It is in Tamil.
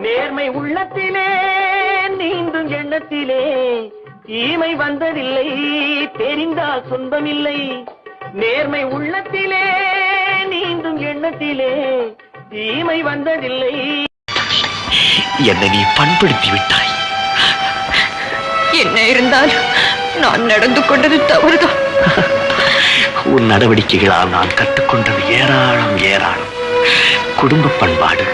நேர்மை உள்ளத்திலே நீந்தும் எண்ணத்திலே தீமை வந்ததில்லை, தெரிந்தால் துன்பமில்லை. நேர்மை உள்ளத்திலே நீந்தும் எண்ணத்திலே தீமை வந்ததில்லை. என்னை நீ பண்படுத்தி விட்டாய். என்ன இருந்தாலும் நான் நடந்து கொண்டது தவறுதான். உன் நடவடிக்கைகளால் நான் கற்றுக்கொண்டது ஏராளம் ஏராளம். குடும்ப பண்பாடு,